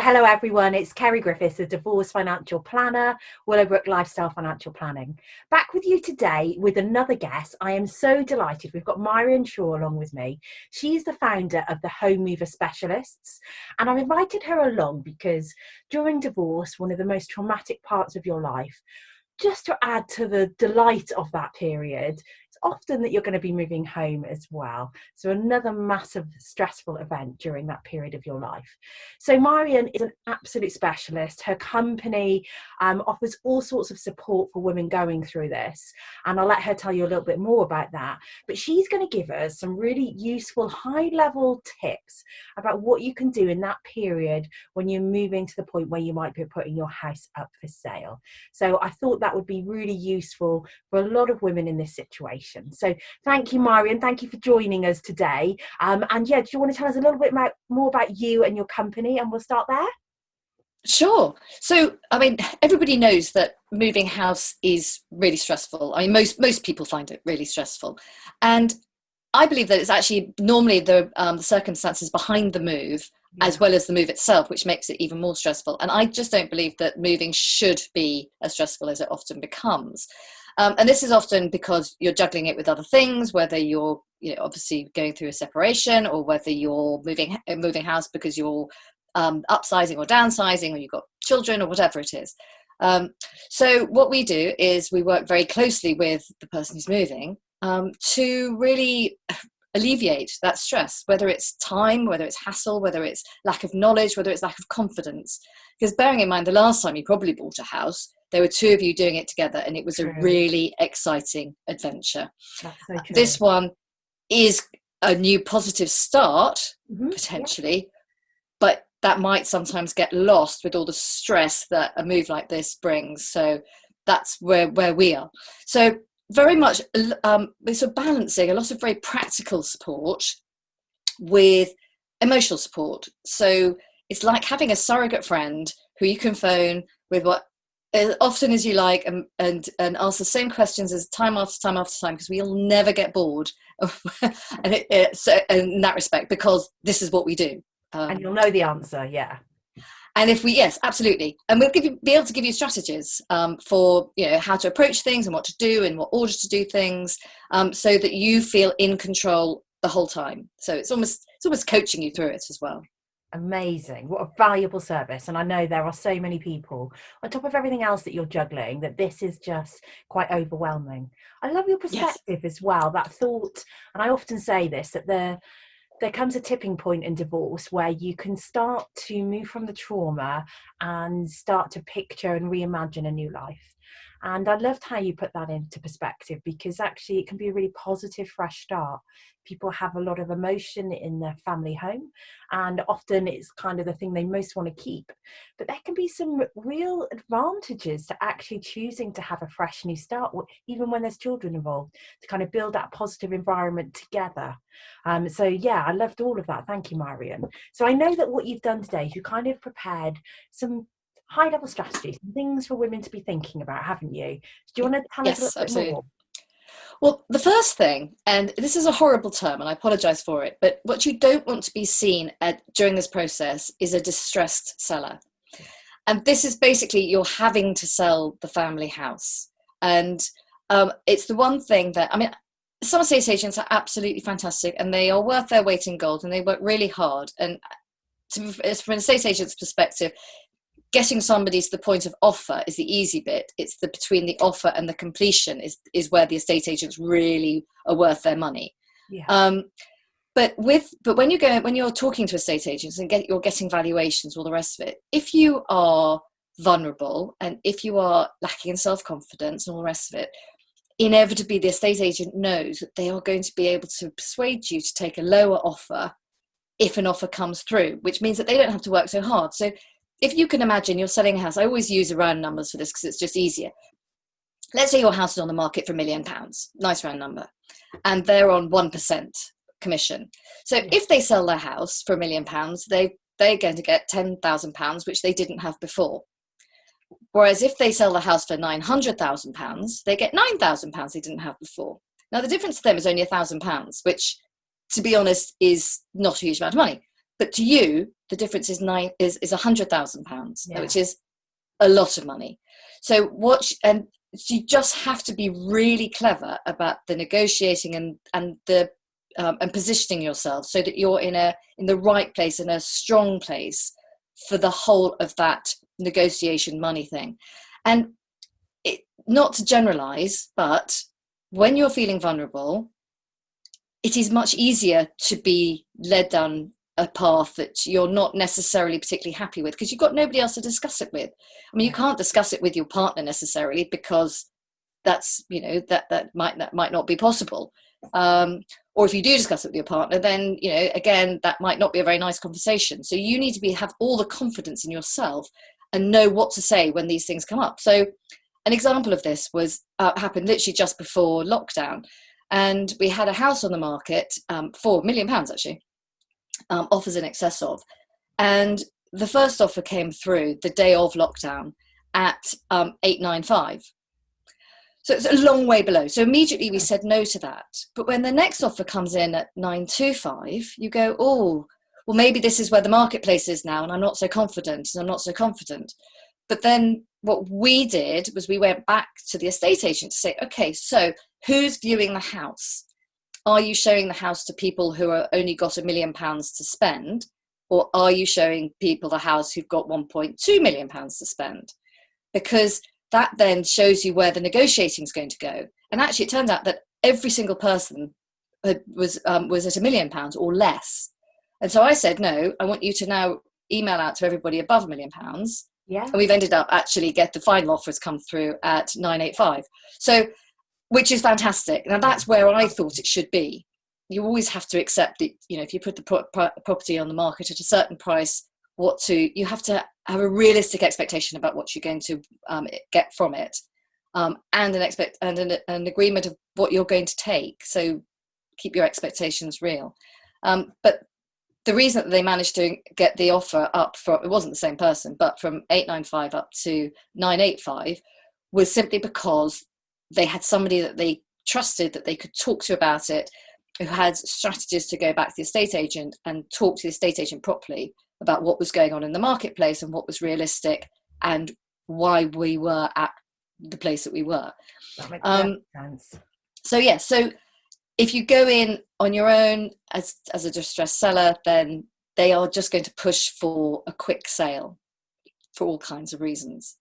hello everyone, it's Kerry Griffiths, a divorce financial planner, Willow Brook Lifestyle Financial Planning. Back with you today with another guest. I am so delighted. We've got Meirion along with me. She's the founder of the Homemover Specialists, and I've invited her along because during divorce, one of the most traumatic parts of your life, just to add to the delight of that period, it's often that you're going to be moving home as well. So another massive stressful event during that period of your life. So Meirion is an absolute specialist. Her company offers all sorts of support for women going through this. And I'll let her tell you a little bit more about that. But she's going to give us some really useful high-level tips about what you can do in that period when you're moving to the point where you might be putting your house up for sale. So I thought that would be really useful for a lot of women in this situation. So thank you, Meirion. Thank you for joining us today. And yeah, do you want to tell us a little bit more about you and your company? And we'll start there. Sure. So, I mean, everybody knows that moving house is really stressful. I mean, most people find it really stressful. And I believe that it's actually normally the circumstances behind the move, as well as the move itself, which makes it even more stressful. And I just don't believe that moving should be as stressful as it often becomes. And this is often because you're juggling it with other things, whether you're, obviously going through a separation, or whether you're moving house because you're upsizing or downsizing, or you've got children, or whatever it is. So what we do is we work very closely with the person who's moving to really alleviate that stress, whether it's time, whether it's hassle, whether it's lack of knowledge, whether it's lack of confidence. Because bearing in mind, the last time you probably bought a house, there were two of you doing it together, and it was a really exciting adventure. That's so true. This one is a new positive start, potentially, but that might sometimes get lost with all the stress that a move like this brings. So that's where we are. So very much we're sort of balancing a lot of very practical support with emotional support. So it's like having a surrogate friend who you can phone with what as often as you like, and ask the same questions as time after time after time, because we'll never get bored so in that respect, because this is what we do. And you'll know the answer, yeah. And if yes, absolutely. And we'll be able to give you strategies for how to approach things and what to do and what order to do things, so that you feel in control the whole time. So it's almost coaching you through it as well. Amazing. What a valuable service. And I know there are so many people on top of everything else that you're juggling that this is just quite overwhelming. I love your perspective as well, that thought. And I often say this, that there comes a tipping point in divorce where you can start to move from the trauma and start to picture and reimagine a new life. And I loved how you put that into perspective, because actually it can be a really positive, fresh start. People have a lot of emotion in their family home, and often it's kind of the thing they most want to keep. But there can be some real advantages to actually choosing to have a fresh new start, even when there's children involved, to kind of build that positive environment together. So yeah, I loved all of that. Thank you, Meirion. So I know that what you've done today, you kind of prepared some high-level strategies and things for women to be thinking about, haven't you? Do you want to tell us a little bit more? Well, the first thing, and this is a horrible term and I apologize for it, but what you don't want to be seen during this process is a distressed seller. And this is basically you're having to sell the family house. And it's the one thing that, I mean, some estate agents are absolutely fantastic and they are worth their weight in gold and they work really hard. And from an estate agent's perspective, getting somebody to the point of offer is the easy bit. It's between the offer and the completion is where the estate agents really are worth their money. Yeah. But when you're talking to estate agents and you're getting valuations, all the rest of it, if you are vulnerable and if you are lacking in self-confidence and all the rest of it, inevitably the estate agent knows that they are going to be able to persuade you to take a lower offer if an offer comes through, which means that they don't have to work so hard. So if you can imagine you're selling a house, I always use round numbers for this because it's just easier. Let's say your house is on the market for £1 million, nice round number, and they're on 1% commission. So if they sell their house for £1 million, they're going to get £10,000, which they didn't have before. Whereas if they sell the house for £900,000, they get £9,000 they didn't have before. Now the difference to them is only £1,000, which, to be honest, is not a huge amount of money. but to you, the difference is £100,000, Yeah. which is a lot of money. So you just have to be really clever about the negotiating and the and positioning yourself so that you're in the right place, in a strong place for the whole of that negotiation money thing. And not to generalize, but when you're feeling vulnerable, it is much easier to be led down a path that you're not necessarily particularly happy with, because you've got nobody else to discuss it with. I mean, you can't discuss it with your partner necessarily, because that's, that might not be possible. Or if you do discuss it with your partner, then, again, that might not be a very nice conversation. So you need to have all the confidence in yourself and know what to say when these things come up. So an example of this happened literally just before lockdown. And we had a house on the market for £1 million, actually, offers in excess of. And the first offer came through the day of lockdown at 895. So it's a long way below. So immediately we said no to that. But when the next offer comes in at 925, you go, oh, well, maybe this is where the marketplace is now, and I'm not so confident, But then what we did was we went back to the estate agent to say, okay, so who's viewing the house? Are you showing the house to people who are only got £1 million to spend? Or are you showing people the house who've got £1.2 million to spend? Because that then shows you where the negotiating is going to go. And actually, it turned out that every single person was at £1 million or less. And so I said, no, I want you to now email out to everybody above £1 million. Yeah. And we've ended up actually the final offers come through at 985. So, which is fantastic. Now that's where I thought it should be. You always have to accept that, if you put the property on the market at a certain price, you have to have a realistic expectation about what you're going to get from it, and an agreement of what you're going to take. So keep your expectations real. But the reason that they managed to get the offer up from, it wasn't the same person, but from 895 up to 985 was simply because they had somebody that they trusted, that they could talk to about it, who had strategies to go back to the estate agent and talk to the estate agent properly about what was going on in the marketplace and what was realistic and why we were at the place that we were. That makes sense. So yeah, so if you go in on your own as a distressed seller, then they are just going to push for a quick sale for all kinds of reasons.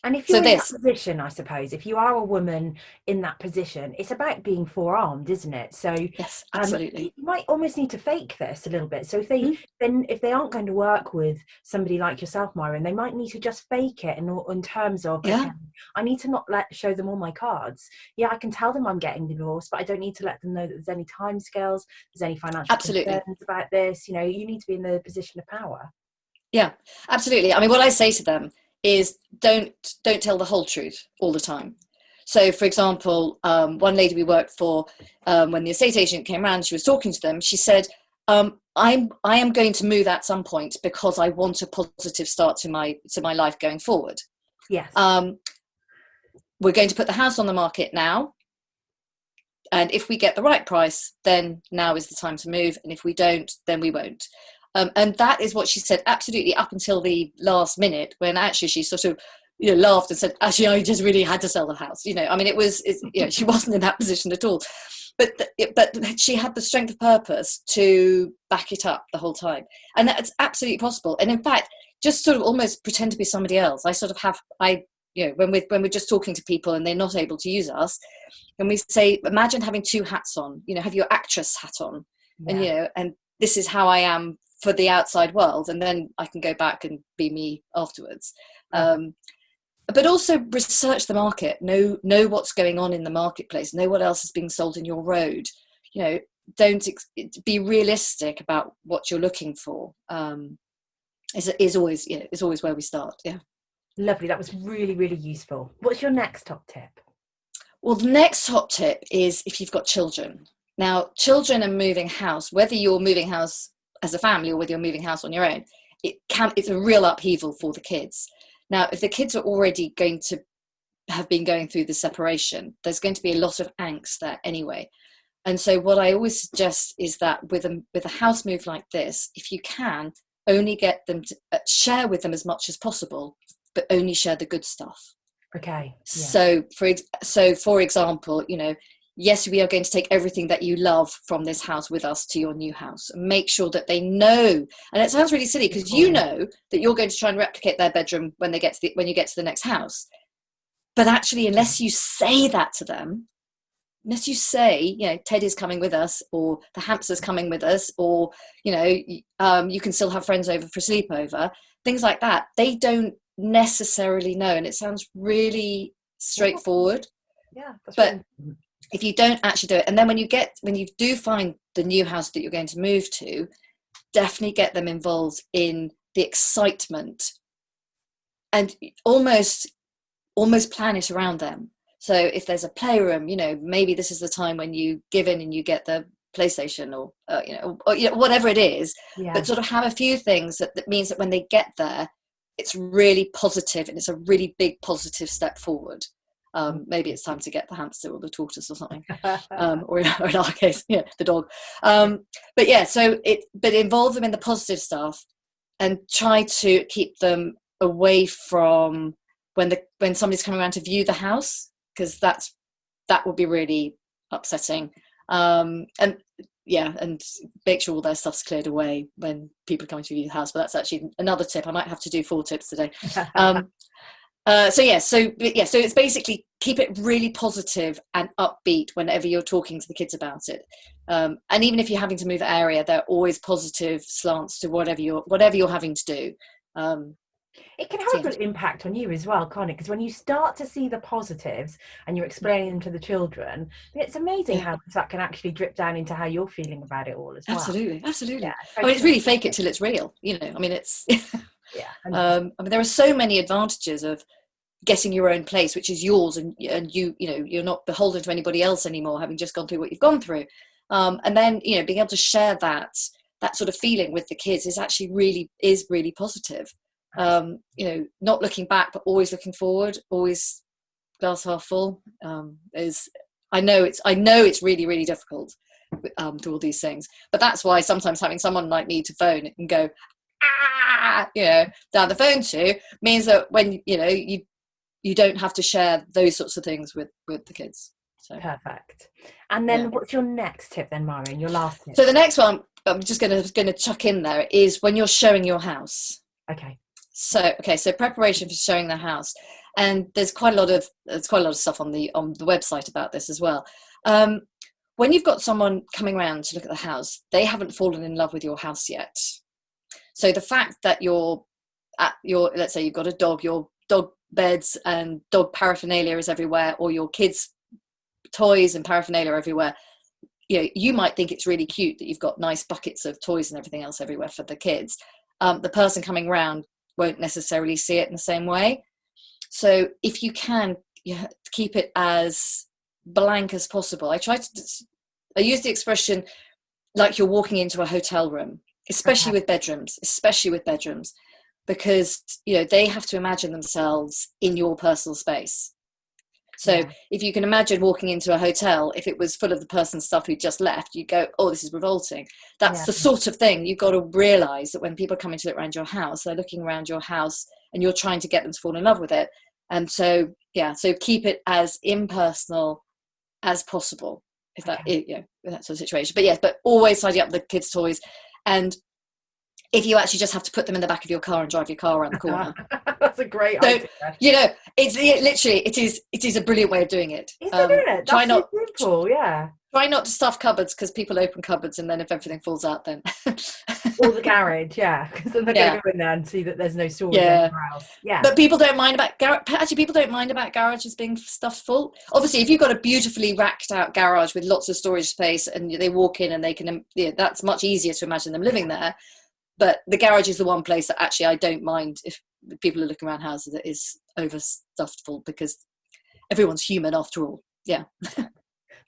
And if you're in that position, I suppose, if you are a woman in that position, it's about being forearmed, isn't it? So yes, absolutely. You might almost need to fake this a little bit. So if they aren't going to work with somebody like yourself, Meirion, they might need to just fake it in terms of, okay, I need to not show them all my cards. Yeah, I can tell them I'm getting divorced, but I don't need to let them know that there's any timescales, there's any financial concerns about this. You need to be in the position of power. Yeah, absolutely. I mean, what I say to them is don't tell the whole truth all the time. So for example, one lady we worked for, when the estate agent came around, she was talking to them, she said, I am going to move at some point because I want a positive start to my life going forward. Yes. We're going to put the house on the market now, and if we get the right price, then now is the time to move, and if we don't, then we won't. And that is what she said absolutely up until the last minute, when actually she sort of laughed and said, actually, I just really had to sell the house. I mean, she wasn't in that position at all. But she had the strength of purpose to back it up the whole time. And that's absolutely possible. And in fact, just sort of almost pretend to be somebody else. When we're just talking to people and they're not able to use us, and we say, imagine having two hats on, have your actress hat on, and this is how I am for the outside world, and then I can go back and be me afterwards. But also research the market, know what's going on in the marketplace, know what else is being sold in your road. Don't be realistic about what you're looking for. Is always where we start. Yeah. Lovely. That was really, really useful. What's your next top tip? Well, the next top tip is if you've got children. Now, children and moving house, whether you're moving house as a family or whether you're moving house on your own, it's a real upheaval for the kids. Now, if the kids are already going to have been going through the separation, there's going to be a lot of angst there anyway. And so what I always suggest is that with a house move like this, if you can, only get them to share with them as much as possible, but only share the good stuff. Okay. Yeah. So for example, yes, we are going to take everything that you love from this house with us to your new house, and make sure that they know. And it sounds really silly because you know that you're going to try and replicate their bedroom when you get to the next house. But actually, unless you say that to them, unless you say, Teddy's coming with us, or the hamster's coming with us, or, you can still have friends over for sleepover, things like that, they don't necessarily know. And it sounds really straightforward. Yeah, that's but really, if you don't actually do it, and then when you do find the new house that you're going to move to, definitely get them involved in the excitement, and almost plan it around them. So if there's a playroom, maybe this is the time when you give in and you get the PlayStation, or whatever it is. Yeah. But sort of have a few things that means that when they get there, it's really positive, and it's a really big positive step forward. Maybe it's time to get the hamster or the tortoise or something, or in our case, the dog. But involve them in the positive stuff, and try to keep them away from when somebody's coming around to view the house, because that would be really upsetting. And make sure all their stuff's cleared away when people are coming to view the house. But that's actually another tip. I might have to do 4 tips today. So it's basically keep it really positive and upbeat whenever you're talking to the kids about it. And even if you're having to move area, there are always positive slants to whatever you're having to do. It can have an impact on you as well, can't it? Because when you start to see the positives and you're explaining them to the children, it's amazing how that can actually drip down into how you're feeling about it all as well. Absolutely. Yeah, it's really fake it till it's real. It's there are so many advantages of getting your own place, which is yours, and you're not beholden to anybody else anymore, having just gone through what you've gone through. And then being able to share that sort of feeling with the kids is actually really positive. Not looking back, but always looking forward, always glass half full. I know it's really, really difficult to all these things, but that's why sometimes having someone like me to phone and go down the phone to means that when you don't have to share those sorts of things with the kids. So perfect. And then what's your next tip then, Meirion? Your last tip? So the next one I'm just going to chuck in there is when you're showing your house. Okay. So preparation for showing the house, and there's quite a lot of stuff on the website about this as well. When you've got someone coming around to look at the house, they haven't fallen in love with your house yet. So the fact that let's say you've got a dog, your dog beds and dog paraphernalia is everywhere, or your kids' toys and paraphernalia everywhere. You might think it's really cute that you've got nice buckets of toys and everything else everywhere for the kids. The person coming around won't necessarily see it in the same way. So if you can, keep it as blank as possible. I use the expression like you're walking into a hotel room, especially with bedrooms, because they have to imagine themselves in your personal space. So if you can imagine walking into a hotel, if it was full of the person's stuff who just left, you go, oh, this is revolting. That's the sort of thing you've got to realize, that when people are coming to look around your house, they're looking around your house and you're trying to get them to fall in love with it. And so keep it as impersonal as possible, if that sort of situation. But always tidy up the kids' toys. And if you actually just have to put them in the back of your car and drive your car around the corner. That's a great idea. It is a brilliant way of doing it. Isn't it? That's so simple, Try not to stuff cupboards, because people open cupboards and then if everything falls out, then or the garage, because then they're going to go in there and see that there's no storage anywhere else. But people don't mind about garages being stuffed full. Obviously, if you've got a beautifully racked out garage with lots of storage space and they walk in and they can, that's much easier to imagine them living there. But the garage is the one place that actually I don't mind if people are looking around houses that is overstuffed full, because everyone's human after all. Yeah.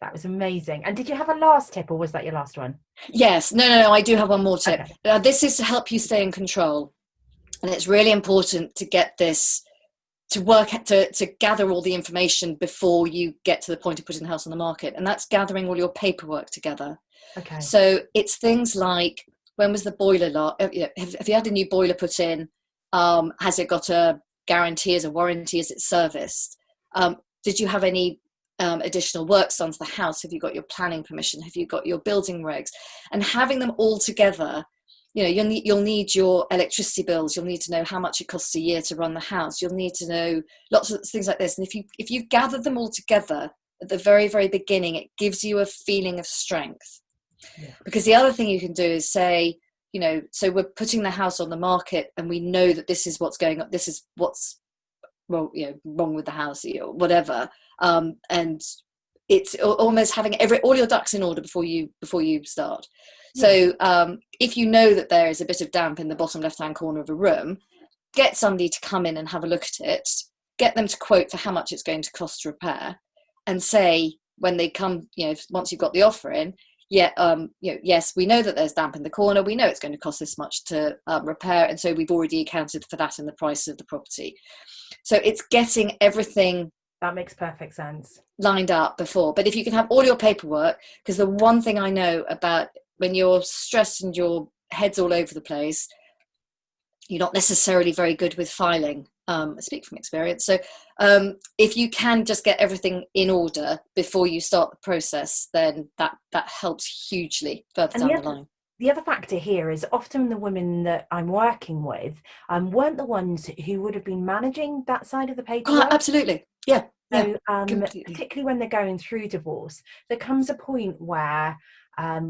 That was amazing. And did you have a last tip, or was that your last one? Yes. No, I do have one more tip. Okay. This is to help you stay in control. And it's really important to get this to gather all the information before you get to the point of putting the house on the market, and that's gathering all your paperwork together. Okay. So it's things like, when was the boiler have you had a new boiler put in? Has it got a guarantee as a warranty? Is it serviced? Did you have any additional works done to the house? Have you got your planning permission? Have you got your building regs? And having them all together, you'll need your electricity bills. You'll need to know how much it costs a year to run the house. You'll need to know lots of things like this. And if you gather them all together at the very, very beginning, it gives you a feeling of strength. Yeah. Because the other thing you can do is say, so we're putting the house on the market and we know that this is what's going on. This is what's wrong with the house, or whatever. And it's almost having all your ducks in order before you start. So if you know that there is a bit of damp in the bottom left-hand corner of a room, get somebody to come in and have a look at it, get them to quote for how much it's going to cost to repair, and say, when they come, once you've got the offer in, yes, we know that there's damp in the corner, we know it's going to cost this much to repair, and so we've already accounted for that in the price of the property. So it's getting everything, that makes perfect sense, lined up before. But if you can have all your paperwork, because the one thing I know about when you're stressed and your head's all over the place, you're not necessarily very good with filing. I speak from experience. So if you can just get everything in order before you start the process, then that helps hugely further down the line. The other factor here is often the women that I'm working with weren't the ones who would have been managing that side of the paperwork. Oh, absolutely. Yeah. So particularly when they're going through divorce, there comes a point where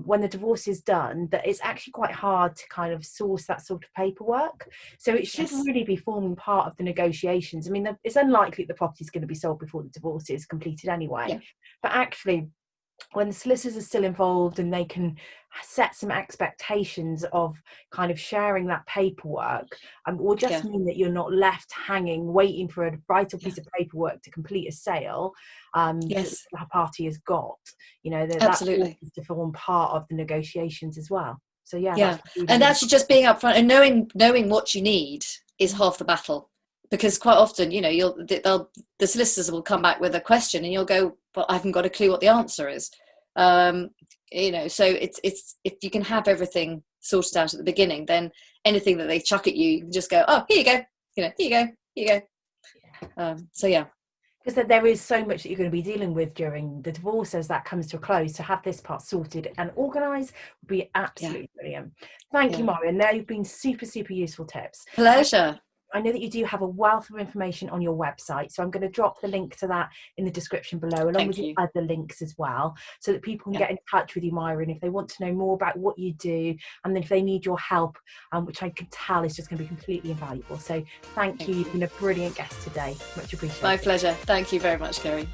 when the divorce is done, that it's actually quite hard to kind of source that sort of paperwork. So it should really be forming part of the negotiations. I mean, it's unlikely the property is going to be sold before the divorce is completed anyway. But actually, when the solicitors are still involved and they can set some expectations of kind of sharing that paperwork, will just mean that you're not left hanging waiting for a vital piece of paperwork to complete a sale that the party has got. Absolutely, that's to form part of the negotiations as well. So and actually just being upfront and knowing what you need is half the battle. Because quite often, the solicitors will come back with a question and you'll go, "But I haven't got a clue what the answer is." So it's if you can have everything sorted out at the beginning, then anything that they chuck at you, you can just go, "Oh, here you go. Here you go." Because there is so much that you're going to be dealing with during the divorce as that comes to a close. To have this part sorted and organised would be absolutely brilliant. Thank you, Meirion. They've been super, super useful tips. Pleasure. I know that you do have a wealth of information on your website, so I'm going to drop the link to that in the description below, along with the other links as well, so that people can get in touch with you, Meirion, if they want to know more about what you do, and then if they need your help, which I can tell is just going to be completely invaluable. So thank you. You've been a brilliant guest today. Much appreciated. My pleasure. Thank you very much, Kerry.